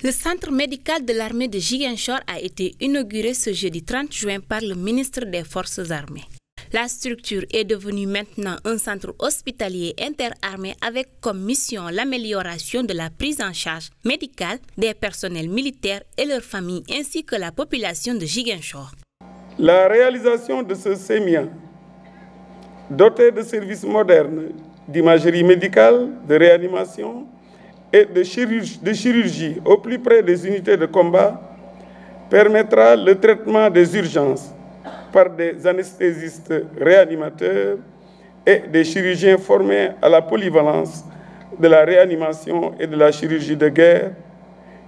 Le centre médical de l'armée de Ziguinchor a été inauguré ce jeudi 30 juin par le ministre des Forces armées. La structure est devenue maintenant un centre hospitalier interarmé avec comme mission l'amélioration de la prise en charge médicale des personnels militaires et leurs familles ainsi que la population de Ziguinchor. La réalisation de ce SEMIA, doté de services modernes d'imagerie médicale, de réanimation et de chirurgie au plus près des unités de combat, permettra le traitement des urgences par des anesthésistes réanimateurs et des chirurgiens formés à la polyvalence de la réanimation et de la chirurgie de guerre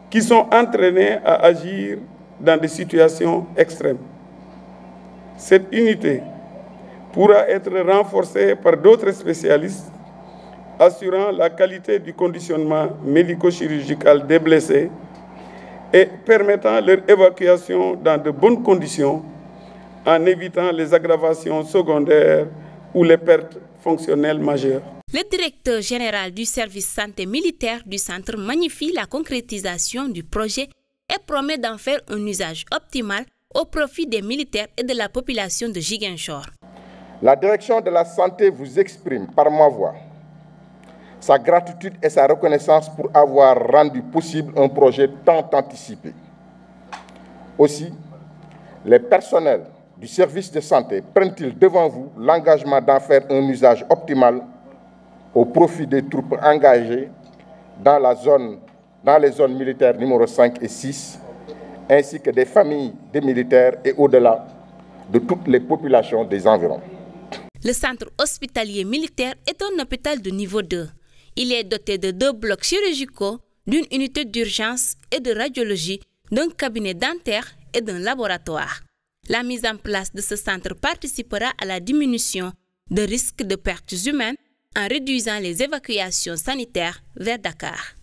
qui sont entraînés à agir dans des situations extrêmes. Cette unité pourra être renforcée par d'autres spécialistes assurant la qualité du conditionnement médico-chirurgical des blessés et permettant leur évacuation dans de bonnes conditions en évitant les aggravations secondaires ou les pertes fonctionnelles majeures. Le directeur général du service santé militaire du centre magnifie la concrétisation du projet et promet d'en faire un usage optimal au profit des militaires et de la population de Ziguinchor. La direction de la santé vous exprime par ma voix sa gratitude et sa reconnaissance pour avoir rendu possible un projet tant anticipé. Aussi, les personnels du service de santé prennent-ils devant vous l'engagement d'en faire un usage optimal au profit des troupes engagées dans les zones militaires numéro 5 et 6, ainsi que des familles des militaires et au-delà de toutes les populations des environs. Le centre hospitalier militaire est un hôpital de niveau 2. Il est doté de 2 blocs chirurgicaux, d'une unité d'urgence et de radiologie, d'un cabinet dentaire et d'un laboratoire. La mise en place de ce centre participera à la diminution de risques de pertes humaines en réduisant les évacuations sanitaires vers Dakar.